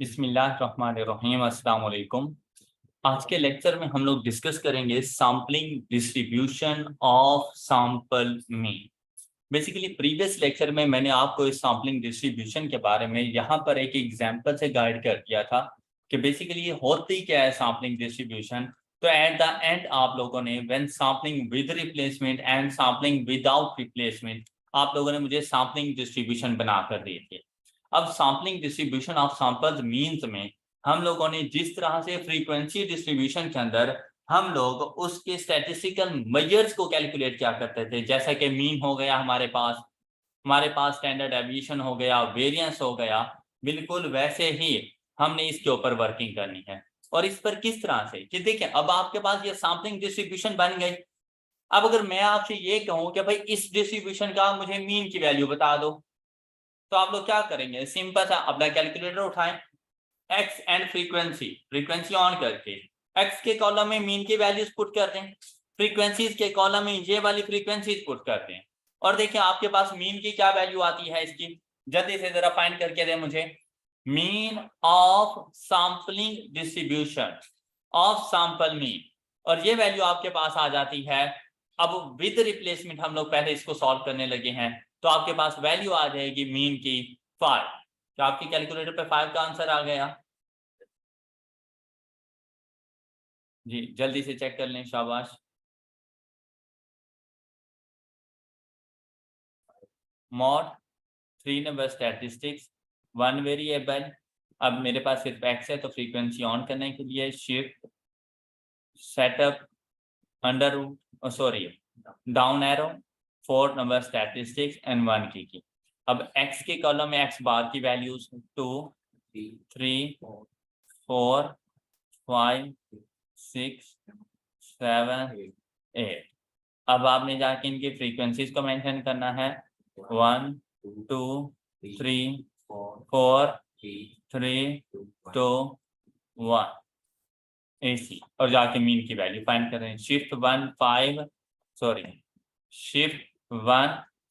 बिस्मिल्लाहिर्रहमानिर्रहीम। अस्सलाम वालेकुम। आज के लेक्चर में हम लोग डिस्कस करेंगे sampling distribution of sample mean. Basically previous lecture में मैंने आपको इस सैम्पलिंग डिस्ट्रीब्यूशन के बारे में यहाँ पर एक एग्जांपल से गाइड कर दिया था कि बेसिकली ये होती क्या है सैम्पलिंग डिस्ट्रीब्यूशन। तो एट द एंड आप लोगों ने when sampling with replacement and sampling without replacement आप लोगों ने मुझे सैम्पलिंग डिस्ट्रीब्यूशन बना कर दी थी। अब sampling distribution of samples means में हम लोगों ने जिस तरह से फ्रीक्वेंसी डिस्ट्रीब्यूशन के अंदर हम लोग उसके स्टैटिस्टिकल मेजर्स को कैलकुलेट किया करते थे, जैसा कि मीन हो गया हमारे पास स्टैंडर्ड डेविएशन हो गया, वेरिएंस हो गया, बिल्कुल वैसे ही हमने इसके ऊपर वर्किंग करनी है। और इस पर किस तरह से कि देखिए अब आपके पास ये सैम्पलिंग डिस्ट्रीब्यूशन बन गई। अब अगर मैं आपसे ये कहूं कि भाई इस डिस्ट्रीब्यूशन का मुझे मीन की वैल्यू बता दो, तो आप लोग क्या करेंगे? सिंपल सा अपना कैलकुलेटर उठाएं, एक्स एंड फ्रीक्वेंसी ऑन करके एक्स के कॉलम में मीन की वैल्यूज पुट कर दें, फ्रीक्वेंसीज के कॉलम में ये वाली फ्रीक्वेंसीज पुट कर दें, और देखिए आपके पास मीन की क्या वैल्यू आती है इसकी। जल्दी से जरा फाइंड करके दें मुझे mean of sampling distribution of sample mean, और ये वैल्यू आपके पास आ जाती है। अब विद रिप्लेसमेंट हम लोग पहले इसको सॉल्व करने लगे हैं, तो आपके पास वैल्यू आ जाएगी मीन की 5। तो आपकी कैलकुलेटर पे 5 का आंसर आ गया जी। जल्दी से चेक कर लें, शाबाश। Mod 3 number statistics 1 variable. अब मेरे पास सिर्फ एक्स है, तो फ्रीक्वेंसी ऑन करने के लिए shift setup under root sorry down arrow 4 number statistics and 1 की। अब x के कॉलम में x बार की वैल्यूज 2 3 4 5 6 7 8। अब आपने जाके इनकी फ्रीक्वेंसीज को मेंशन करना है 1 2 3 4 3 2 1 AC, और जाके मीन की वैल्यू फाइंड करें। शिफ्ट 1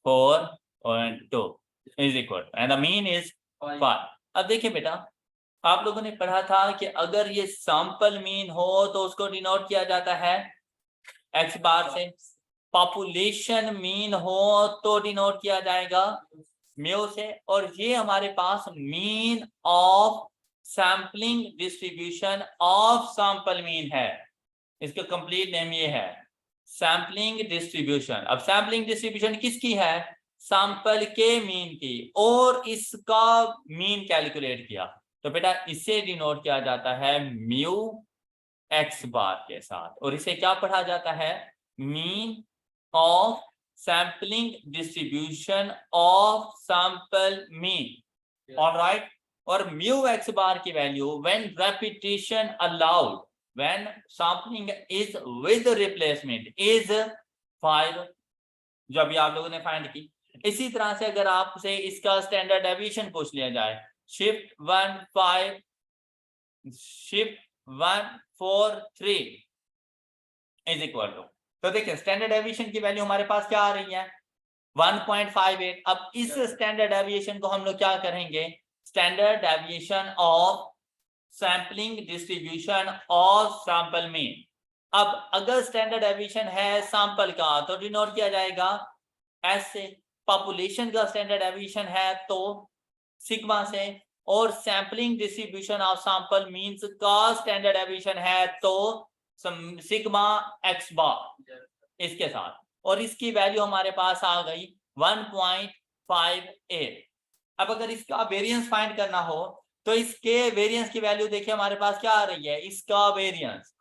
4 और 2 is equal and the mean is 5। अब देखिए बेटा, आप लोगों ने पढ़ा था कि अगर ये सैंपल मीन हो तो उसको डिनोट किया जाता है एक्स बार से, पॉपुलेशन मीन हो तो डिनोट किया जाएगा म्यू से, और ये हमारे पास mean of sampling distribution of sample mean है। इसका कंप्लीट नेम ये है सैम्पलिंग डिस्ट्रीब्यूशन। अब सैम्पलिंग डिस्ट्रीब्यूशन किसकी है? सैंपल के मीन की, और इसका मीन कैलकुलेट किया, तो बेटा इसे डिनोट किया जाता है म्यू एक्स बार के साथ, और इसे क्या पढ़ा जाता है? Mean of sampling distribution of sample mean. Alright, और म्यू एक्स बार की value when repetition allowed when sampling is with replacement is 5, जो अभी आप लोगों ने फाइंड की। इसी तरह से अगर आपसे इसका स्टैंडर्ड डेविएशन पूछ लिया जाए, shift 1 5 shift 1 4 3 is equal to, तो देखिए स्टैंडर्ड डेविएशन की वैल्यू हमारे पास क्या आ रही है 1.58। अब इस स्टैंडर्ड डेविएशन को हम लोग क्या करेंगे? Standard deviation of sampling distribution of sample mean. अब अगर स्टैंडर्ड डेविएशन है सैंपल का तो डिनोट किया जाएगा एस से, पॉपुलेशन का स्टैंडर्ड डेविएशन है तो सिग्मा से, और sampling distribution of sample means का स्टैंडर्ड डेविएशन है तो सिग्मा एक्स बार इसके साथ, और इसकी वैल्यू हमारे पास आ गई 1.58। अब अगर इसका वेरिएंस फाइंड करना हो तो इसके वेरिएंस की वैल्यू देखिए हमारे पास क्या आ रही है, इसका वेरिएंस,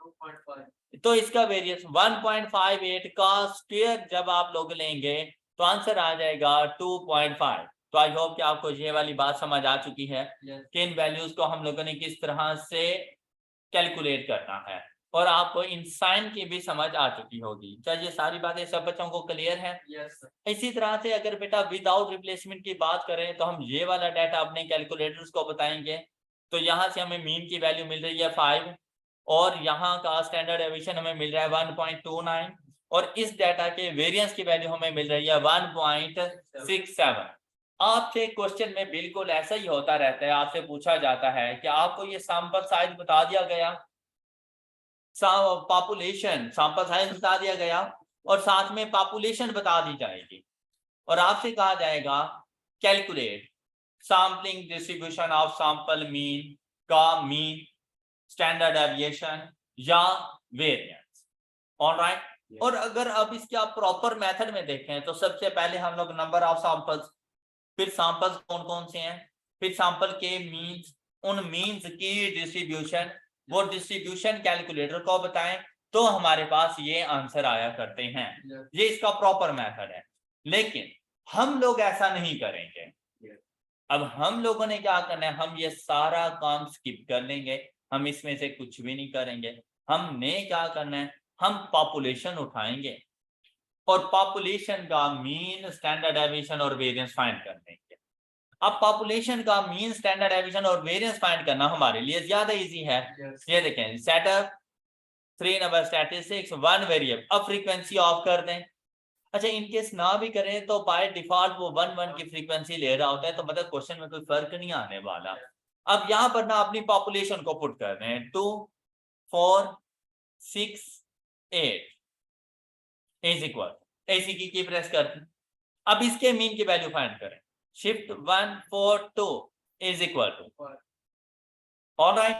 तो इसका वेरिएंस 1.58 का स्क्वायर जब आप लोग लेंगे तो आंसर आ जाएगा 2.5। तो आई होप कि आपको ये वाली बात समझ आ चुकी है कि इन वैल्यूज को हम लोगों ने किस तरह से कैलकुलेट करना है, और आपको इन साइन की भी समझ आ चुकी होगी। क्या ये सारी बातें सब बच्चों को क्लियर है? इसी तरह से अगर बेटा विदाउट रिप्लेसमेंट की बात करें तो हम ये वाला डाटा अपने कैलकुलेटर्स को बताएंगे। तो यहाँ से हमें मीन की वैल्यू मिल रही है 5, और यहाँ का स्टैंडर्ड डेविएशन हमें मिल रहा है 1.29, और इस डाटा के वेरिएंस की वैल्यू हमें मिल रही है 1.67। आपसे क्वेश्चन में बिल्कुल ऐसा ही होता रहता है, आपसे पूछा जाता है कि आपको ये सैंपल साइज बता दिया गया, पॉपुलेशन सैंपल साइज बता दिया गया और साथ में पॉपुलेशन बता दी जाएगी और आपसे कहा जाएगा calculate sampling distribution of sample mean का मीन, स्टैंडर्ड डेविएशन या वेरिएंस। ऑलराइट, और अगर अब इसके आप प्रॉपर मेथड में देखें तो सबसे पहले हम लोग नंबर ऑफ सैंपल्स, फिर सैंपल्स कौन कौन से हैं, फिर सैंपल के मीन्स, उन मीन्स की डिस्ट्रीब्यूशन, वो डिस्ट्रीब्यूशन कैलकुलेटर को बताएं तो हमारे पास ये आंसर आया करते हैं। ये इसका प्रॉपर मेथड है, लेकिन हम लोग ऐसा नहीं करेंगे। अब हम लोगों ने क्या करना है, हम ये सारा काम स्किप कर लेंगे, हम इसमें से कुछ भी नहीं करेंगे। हमने क्या करना है, हम पॉपुलेशन उठाएंगे और पॉपुलेशन का मीन, स्टैंडर्ड डेविएशन और वेरिएंस फाइंड कर लेंगे। अब पॉपुलेशन का मीन, स्टैंडर्ड डेविएशन और वेरिएंस फाइंड करना हमारे लिए ज्यादा इजी है। ये देखें, सेटअप 3 नंबर स्टैटिस्टिक्स 1 वेरिएबल, अब फ्रीक्वेंसी ऑफ कर दें। अच्छा, इनकेस ना भी करें तो बाय डिफॉल्ट वो 1 की फ्रीक्वेंसी ले रहा होता है, तो मतलब क्वेश्चन में कोई फर्क नहीं आने वाला। अब यहाँ पर ना अपनी पॉपुलेशन को पुट कर दें, 2 4 6 8 इज इक्वल, ऐसी की प्रेस कर दें। अब इसके मीन की वैल्यू फाइंड करें, shift 1 4 2 is equal to, alright.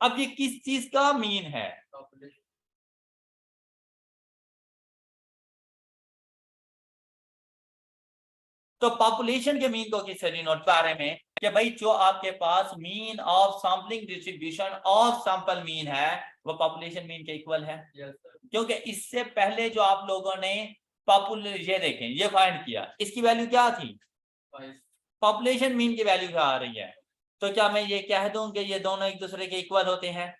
अब ये किस चीज का मीन है, तो पॉपुलेशन के मीन को किस डिनोट कर रहे हैं कि भाई जो आपके पास mean of sampling distribution of sample mean है वो पॉपुलेशन मीन के इक्वल है। क्योंकि इससे पहले जो आप लोगों ने ये देखें, ये फाइंड किया, इसकी वैल्यू क्या थी, पॉपुलेशन मीन की वैल्यू क्या आ रही है, तो क्या मैं ये कह दूं कि ये दोनों एक दूसरे के इक्वल होते हैं?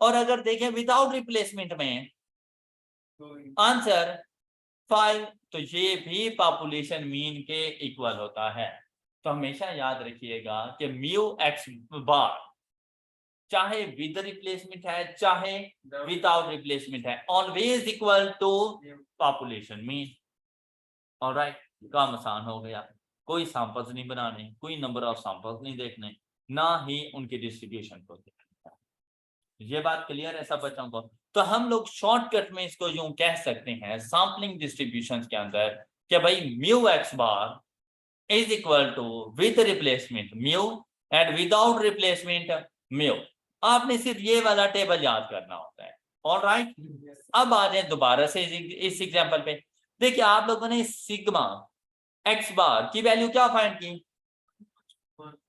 और अगर देखें विदाउट रिप्लेसमेंट में आंसर 5, तो ये भी पॉपुलेशन मीन के इक्वल होता है। तो हमेशा याद रखिएगा कि म्यू एक्स बार चाहे विद रिप्लेसमेंट है चाहे विदाउट रिप्लेसमेंट है, always equal to population mean. Alright, काम आसान हो गया, कोई सैंपल्स नहीं बनाने, कोई नंबर ऑफ सैंपल्स नहीं देखने, ना ही उनके डिस्ट्रीब्यूशन को देखना। ये बात क्लियर है सब बच्चों को? तो हम लोग शॉर्टकट में इसको यूं कह सकते हैं सैंपलिंग डिस्ट्रीब्यूशन के अंदर कि भाई mu x bar is equal to with replacement mu and without replacement mu. आपने सिर्फ ये वाला टेबल याद करना होता है। ऑलराइट, अब आ जाए दोबारा से इस एग्जांपल पे। देखिए, आप लोगों ने सिग्मा एक्स बार की वैल्यू क्या फाइंड की,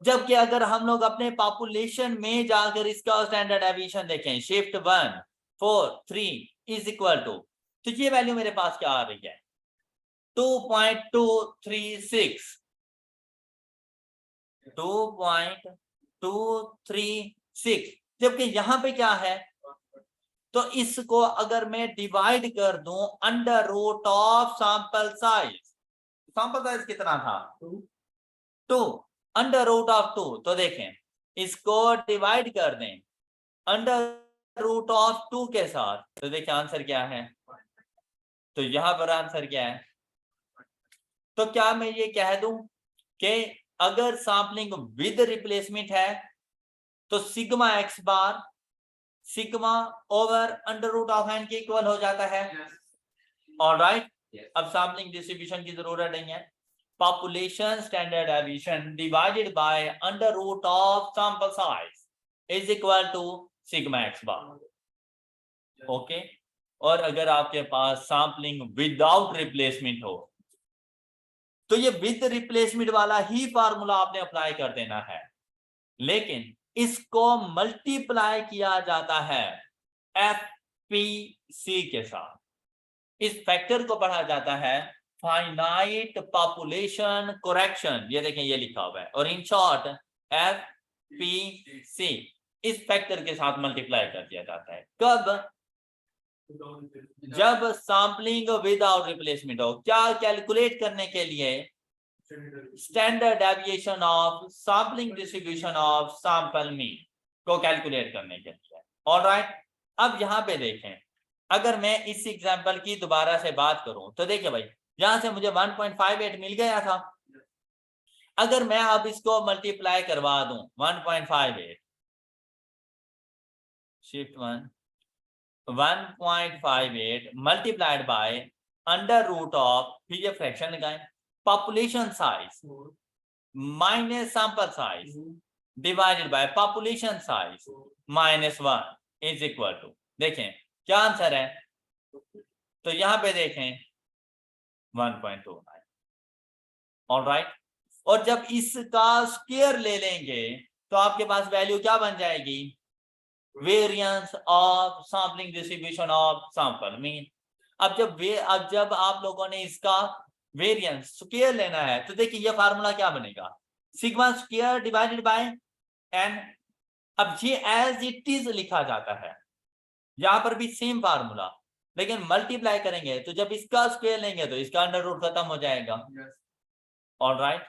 जबकि अगर हम लोग अपने पॉपुलेशन में जाकर इसका स्टैंडर्ड डेविएशन देखें, शिफ्ट 1 4 3 इज इक्वल टू, तो ये वैल्यू मेरे पास क्या आ रही है, 2.236 2.236, जबकि यहां पे क्या है, तो इसको अगर मैं डिवाइड कर दूं under root of sample size, sample size कितना था 2 अंडर रूट ऑफ 2, तो देखें इसको डिवाइड कर दें अंडर रूट ऑफ 2 के साथ, तो देखिए आंसर क्या है, तो यहां पर आंसर क्या है, तो क्या मैं ये कह दूं कि अगर सैंपलिंग विद रिप्लेसमेंट है तो sigma x bar sigma over under root of n के इक्वल हो जाता है। ऑलराइट, अब सैंपलिंग डिस्ट्रीब्यूशन की जरूरत नहीं है, population standard deviation divided by under root of sample size is equal to sigma x bar. Okay, और अगर आपके पास सैंपलिंग विदाउट रिप्लेसमेंट हो तो ये विद रिप्लेसमेंट वाला ही फार्मूला आपने अप्लाई कर देना है, लेकिन इसको मल्टीप्लाई किया जाता है FPC के साथ, इस फैक्टर को पढ़ा जाता है फाइनाइट पॉपुलेशन करेक्शन, ये देखें ये लिखा हुआ है, और इन शॉर्ट FPC इस फैक्टर के साथ मल्टीप्लाई कर दिया जाता है। कब? जब सैंपलिंग विदाउट रिप्लेसमेंट हो। क्या कैलकुलेट करने के लिए? Standard deviation of sampling distribution of sample mean को कैलकुलेट करने के लिए। ऑलराइट, अब यहां पे देखें, अगर मैं इस एग्जांपल की दोबारा से बात करूं तो देखिए भाई, यहां से मुझे 1.58 मिल गया था, अगर मैं अब इसको मल्टीप्लाई करवा दूं 1.58 shift 1.58 multiplied by under root of, फिर ये फ्रैक्शन लगाएं, population size minus sample size divided by population size -1 is equal to, देखें क्या आंसर है, तो यहां पे देखें 1.29। ऑलराइट, और जब इसका स्क्वायर ले लेंगे तो आपके पास वैल्यू क्या बन जाएगी, variance of sampling distribution of sample mean. अब जब आप लोगों ने इसका वेरिएंस स्क्वायर लेना है तो देखिए ये फार्मूला क्या बनेगा, sigma square divided by n. अब ये एज इट इज लिखा जाता है, यहां पर भी सेम फार्मूला, लेकिन मल्टीप्लाई करेंगे तो जब इसका स्क्वायर लेंगे तो इसका अंडर रूट खत्म हो जाएगा। ऑलराइट,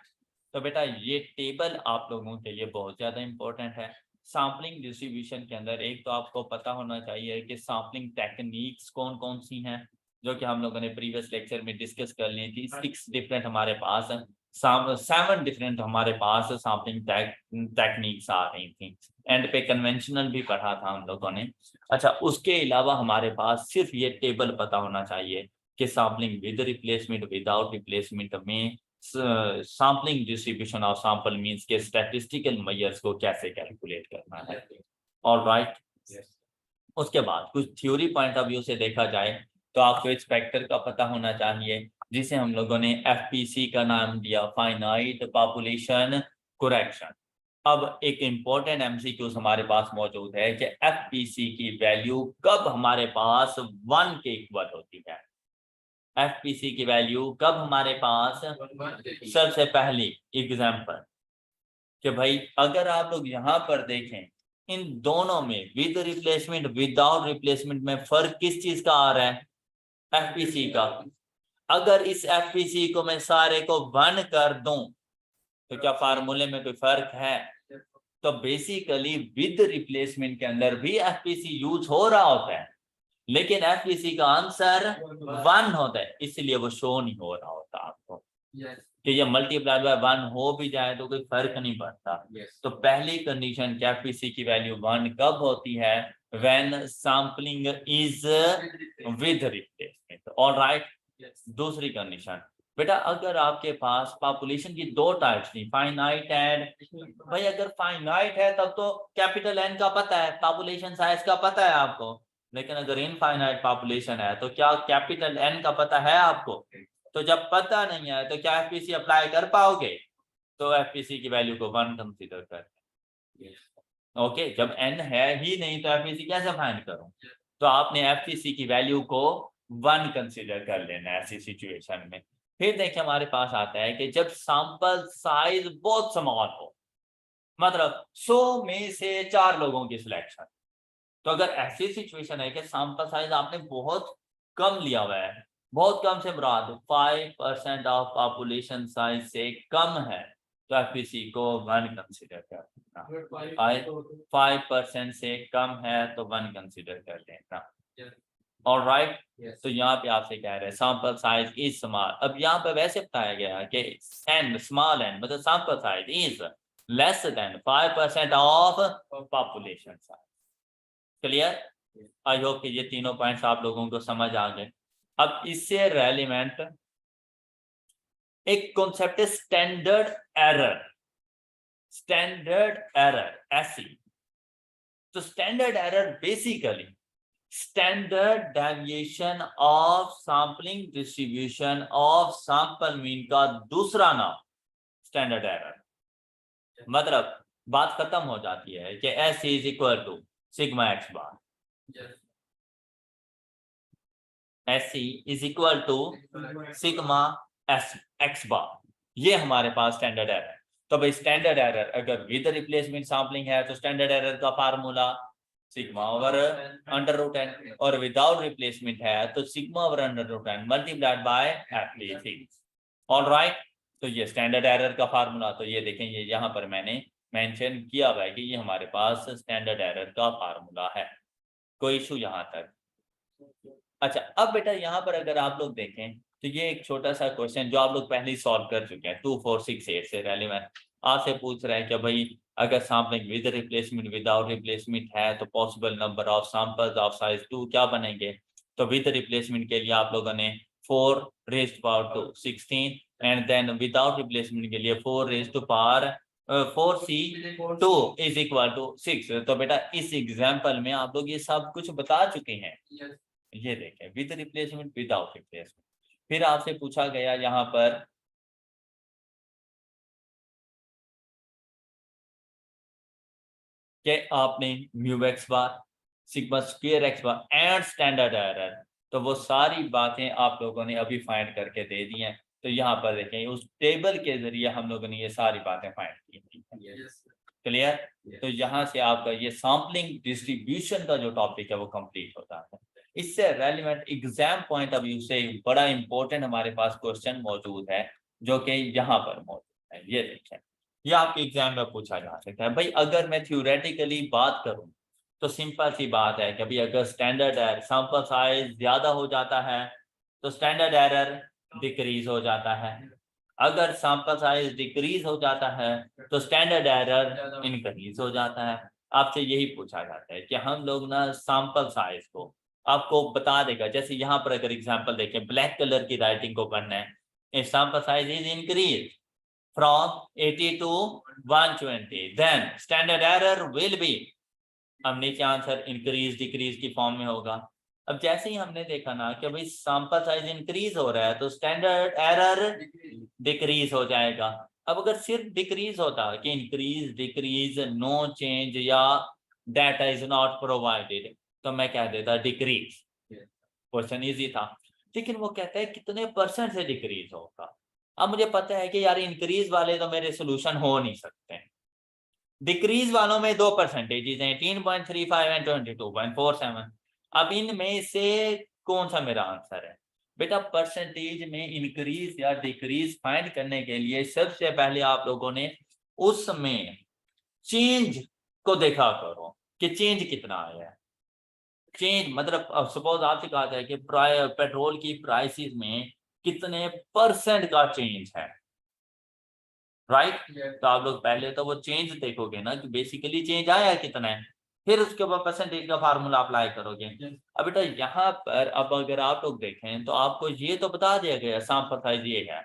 तो बेटा ये टेबल आप लोगों के लिए बहुत ज्यादा इंपॉर्टेंट है। सैंपलिंग डिस्ट्रीब्यूशन के अंदर एक तो आपको पता होना चाहिए कि सैंपलिंग टेक्निक्स कौन कौन सी हैं, जो कि हम लोगों ने प्रीवियस लेक्चर में डिस्कस कर ली थी। 6 डिफरेंट हमारे पास 7 डिफरेंट हमारे पास सैंपलिंग टेक्निक्स आ रही थी। एंड पे कन्वेंशनल भी पढ़ा था हम लोगों ने। अच्छा, उसके अलावा हमारे पास सिर्फ ये टेबल पता होना चाहिए कि sampling with replacement, without replacement में sampling distribution of sample means के स्टैटिस्टिकल मेजर्स को कैसे कैलकुलेट करना है। ऑलराइट, उसके बाद कुछ थ्योरी पॉइंट ऑफ व्यू से देखा जाए तो आपको एक्सपेक्टर का पता होना चाहिए, जिसे हम लोगों ने एफपीसी का नाम दिया, फाइनाइट पॉपुलेशन करेक्शन। अब एक इंपॉर्टेंट एमसीक्यूज हमारे पास मौजूद है कि एफपीसी की वैल्यू कब हमारे पास 1 के इक्वल होती है। एफपीसी की वैल्यू कब हमारे पास, सबसे पहली एग्जांपल कि भाई अगर आप लोग यहाँ पर देखें इन दोनों में विद रिप्लेसमेंट विदाउट रिप्लेसमेंट में फर्क किस चीज का आ रहा है, एफपीसी का। अगर इस एफपीसी को मैं सारे को 1 कर दूं तो क्या फार्मूले में कोई फर्क है, तो बेसिकली विद रिप्लेसमेंट के अंदर भी एफपीसी यूज हो रहा होता है, लेकिन एफपीसी का आंसर 1 होता है, इसलिए वो शो नहीं हो रहा होता आपको। कि ये मल्टीप्लाई बाय 1 हो भी जाए तो कोई फर्क नहीं पड़ता। तो पहली कंडीशन क्या, एफपीसी की वैल्यू 1 कब होती है, when sampling is with replacement. Alright, दूसरी कंडीशन बेटा, अगर आपके पास पॉपुलेशन की 2 टाइप्स थी, फाइनाइट एंड, भाई अगर फाइनाइट है तब तो कैपिटल एन का पता है, पॉपुलेशन साइज का पता है आपको, लेकिन अगर इनफाइनाइट पॉपुलेशन है तो क्या कैपिटल एन का पता है आपको। तो जब पता नहीं है तो क्या एफपीसी अप्लाई कर पाओगे, तो एफपीसी की वैल्यू को 1 कंसीडर करते हैं। ओके, जब एन है ही नहीं तो एफपीसी कैसे फाइंड करूं, तो आपने एफपीसी की वैल्यू को 1 कंसीडर कर लेना है ऐसी सिचुएशन में। फिर देखिए हमारे पास आता है कि जब सैंपल साइज बहुत स्मॉल हो, मतलब 100 में से 4 लोगों की सिलेक्शन, तो अगर ऐसी सिचुएशन है कि सैंपल साइज आपने बहुत कम लिया हुआ है, बहुत कम से मुराद 5% ऑफ पॉपुलेशन साइज से कम है, तो एफपीसी को 1 कंसीडर करना। 5% से कम है तो 1 कंसीडर कर लेना। ऑलराइट, तो यहाँ पे आपसे कह रहे हैं सैंपल साइज इज स्मॉल। अब यहाँ पे वैसे बताया गया है कि एन स्मॉल एन मतलब sample size is less than 5% of population size. Clear, I hope कि ये तीनों पॉइंट्स आप लोगों को समझ आ गए। अब इससे रेलिवेंट एक कॉन्सेप्ट है स्टैंडर्ड एरर। स्टैंडर्ड एरर ऐसी, तो standard error basically standard deviation of sampling distribution of sample mean का दूसरा नाम स्टैंडर्ड एरर। मतलब बात खत्म हो जाती है कि S is equal to sigma x bar, S is equal to sigma S X bar, ये हमारे पास स्टैंडर्ड एरर है। तो भाई स्टैंडर्ड एरर अगर विद रिप्लेसमेंट सैंपलिंग है तो स्टैंडर्ड एरर का formula sigma over under root N, और विदाउट रिप्लेसमेंट है तो sigma over under root N multiplied by FPC. Alright, तो ये स्टैंडर्ड एरर का फार्मूला, तो ये देखें ये यहाँ पर मैंने मेंशन किया हुआ है कि ये हमारे पास स्टैंडर्ड एरर का फार्मूला है। कोई इशू यहाँ तक? अच्छा, अब बेटा यहाँ पर अगर आप लोग देखें तो ये एक छोटा सा क्वेश्चन जो आप लोग पहले ही सॉल्व कर चुके हैं 2, 4, 6, 8 से रेलिवेंट आपसे पूछ रहा है कि भाई अगर sampling with replacement without replacement है तो possible number of samples of size 2 क्या बनेंगे। तो विद रिप्लेसमेंट के लिए आप लोगों ने 4 raised power to 16 and then without replacement के लिए 4 raised to power 4c2 is equal to 6। तो बेटा इस एग्जाम्पल में आप लोग ये सब कुछ बता चुके हैं। ये देखें विद रिप्लेसमेंट विदाउट रिप्लेसमेंट। फिर आपसे पूछा गया यहाँ पर कि आपने mu x bar sigma square x bar and standard error, तो वो सारी बातें आप लोगों ने अभी फाइंड करके दे दी हैं। तो यहाँ पर देखें उस टेबल के जरिए हम लोगों ने ये सारी बातें फाइंड की थी। क्लियर। तो यहाँ से आपका ये सैम्पलिंग डिस्ट्रीब्यूशन का जो टॉपिक है वो कंप्लीट होता है। इससे relevant exam point of view से बड़ा इंपॉर्टेंट हमारे पास क्वेश्चन मौजूद है जो कि यहाँ पर मौजूद है। ये देखें ये आपके एग्जाम में पूछा जा सकता है। भाई अगर मैं थ्योरेटिकली बात करूं तो सिंपल सी बात है कि भाई अगर स्टैंडर्ड एरर सैंपल साइज ज्यादा हो जाता है तो स्टैंडर्ड एरर डिक्रीज हो जाता है। अगर सैंपल साइज डिक्रीज हो जाता है तो स्टैंडर्ड एरर इंक्रीज हो जाता है। आपसे यही पूछा जाता है कि हम लोग ना सैंपल साइज को आपको बता देगा। जैसे यहाँ पर अगर एग्जांपल देखें ब्लैक कलर की राइटिंग को पढ़ना है, sample size is increase from 80 to 120 then standard error will be, अब नीचे आंसर इंक्रीज डिक्रीज की फॉर्म में होगा। अब जैसे ही हमने देखा ना कि भाई सैंपल साइज इंक्रीज हो रहा है तो स्टैंडर्ड एरर डिक्रीज हो जाएगा। अब अगर सिर्फ डिक्रीज होता कि इंक्रीज डिक्रीज नो चेंज या डाटा इज नॉट प्रोवाइडेड तो मैं कह देता डिक्रीज, क्वेश्चन इजी था। लेकिन वो कहता है कितने परसेंट से डिक्रीज होगा। अब मुझे पता है कि यार इंक्रीज वाले तो मेरे सोल्यूशन हो नहीं सकते, डिक्रीज वालों में 2 परसेंटेजेस हैं 18.35 एंड 22.47। अब इनमें से कौन सा मेरा आंसर है। बेटा परसेंटेज में इंक्रीज या डिक्रीज फाइंड करने के लिए सबसे पहले आप लोगों ने उसमें चेंज को देखा करो कि चेंज कितना आया है। चेंज मतलब सपोज आपसे कहा जाए कि पेट्रोल की प्राइसेस में कितने परसेंट का चेंज है, राइट। तो आप लोग पहले तो वो चेंज देखोगे ना कि बेसिकली चेंज आया कितना है, फिर उसके बाद परसेंटेज का फार्मूला अप्लाई करोगे। अब बेटा यहाँ पर अब अगर आप लोग देखें तो आपको ये तो बता दिया गया सैंपल साइज ये है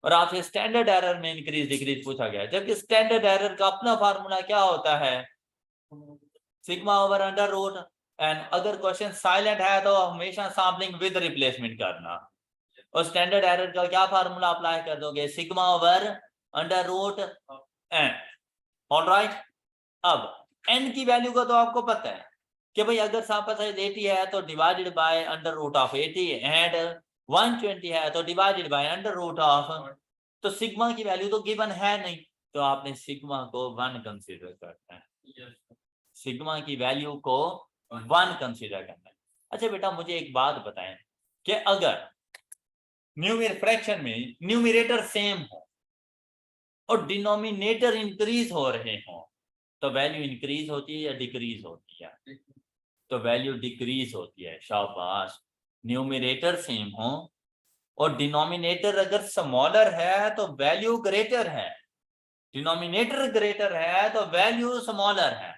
और आपसे स्टैंडर्ड एरर में इंक्रीज डिक्रीज पूछा गया, जबकि स्टैंडर्ड एरर का अपना फार्मूला क्या होता है sigma over under root. And अगर क्वेश्चन साइलेंट है तो हमेशा सैम्पलिंग विद रिप्लेसमेंट करना, और स्टैंडर्ड एरर का क्या फार्मूला अप्लाई कर दोगे sigma over under root n. Alright. अब एन की वैल्यू का तो आपको पता है कि भाई अगर सैंपल साइज 80 है तो divided by under root of 80 and 120 है तो divided by under root of, तो सिग्मा की वैल्यू तो गिवन है नहीं तो आपने सिग्मा को 1 कंसीडर करना है। सिग्मा की वैल्यू को 1 कंसीडर करना है। अच्छा बेटा मुझे एक बात बताएं कि अगर फ्रैक्शन में न्यूमरेटर सेम हो और डिनोमिनेटर इंक्रीज हो रहे हो तो वैल्यू इंक्रीज होती है या डिक्रीज होती है। तो वैल्यू डिक्रीज होती है। शाबाश। न्यूमरेटर सेम हो और डिनोमिनेटर अगर स्मॉलर है तो वैल्यू ग्रेटर है, डिनोमिनेटर ग्रेटर है तो वैल्यू स्मॉलर है।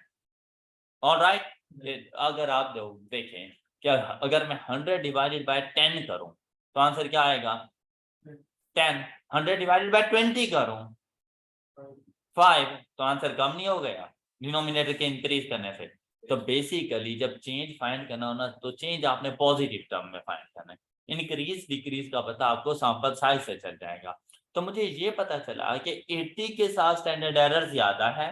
ऑलराइट। अगर आप देखें क्या अगर मैं 100 डिवाइडेड बाय 10 करूं तो आंसर क्या आएगा 10। 100 डिवाइडेड बाय 20 करूं 5 तो आंसर कम नहीं हो गया डिनोमिनेटर के इंक्रीज करने से। तो बेसिकली जब चेंज फाइंड करना हो ना तो चेंज आपने पॉजिटिव टर्म में फाइंड करना है, इंक्रीज डिक्रीज का पता आपको सैंपल साइज से चल जाएगा। तो मुझे ये पता चला कि 80 के साथ स्टैंडर्ड एरर ज्यादा है,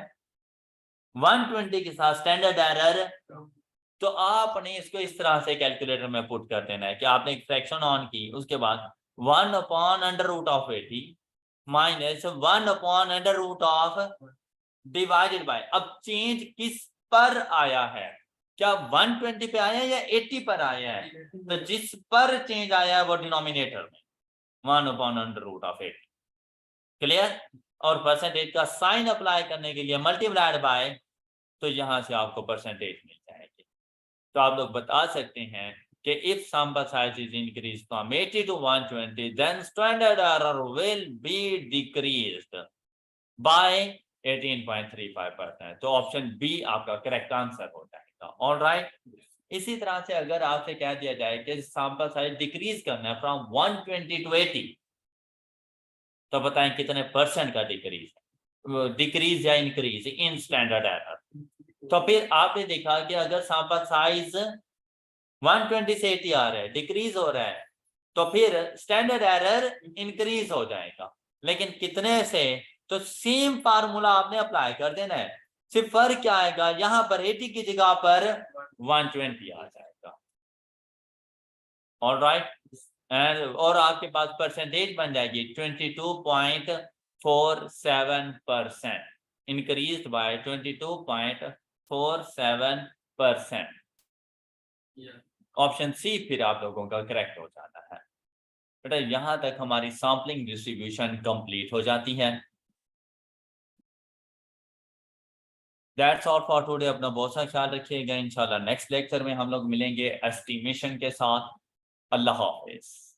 120 के साथ स्टैंडर्ड एरर, तो आपने इसको इस तरह से कैलकुलेटर में पुट कर देना है कि आपने एक फ्रैक्शन ऑन की उसके बाद 1 upon under root of 80 minus 1 upon under root of divided by. अब चेंज किस पर आया है, क्या 120 पे आया है या 80 पर आया है। तो जिस पर चेंज आया है वो डिनोमिनेटर में 1 upon under root of 80। Clear. और परसेंटेज का साइन अप्लाई करने के लिए मल्टीप्लाइड बाय, तो यहां से आपको परसेंटेज मिल जाएगी। तो आप लोग बता सकते हैं कि if sample size is increased from 80 to 120, then standard error will be decreased by 18.35%. तो ऑप्शन बी आपका करेक्ट आंसर हो जाएगा। ऑलराइट, इसी तरह से अगर आपसे कह दिया जाए कि सैंपल साइज डिक्रीज करना है फ्रॉम 120 टू 80, तो बताएं कितने परसेंट का डिक्रीज या इंक्रीज इन स्टैंडर्ड एरर। तो फिर आपने देखा कि अगर सैंपल साइज 120 से 80 आ रहा है, डिक्रीज हो रहा है, तो फिर स्टैंडर्ड एरर इंक्रीज हो जाएगा। लेकिन कितने से, तो सेम फार्मूला आपने अप्लाई कर देना है, सिर्फ फर्क क्या आएगा, यहां पर 80 की जगह पर 120 आ जाएगा। ऑलराइट, एंड और आपके पास परसेंटेज बन जाएगी 22.47%, इंक्रीज्ड बाय 22.47%। ऑप्शन सी फिर आप लोगों का करेक्ट हो जाता है। बेटा यहां तक हमारी सैंपलिंग डिस्ट्रीब्यूशन कंप्लीट हो जाती है। That's all for today. अपना बहुत सा ख्याल रखिएगा। इंशाल्लाह नेक्स्ट लेक्चर में हम लोग मिलेंगे एस्टिमेशन के साथ। अल्लाह हाफिज।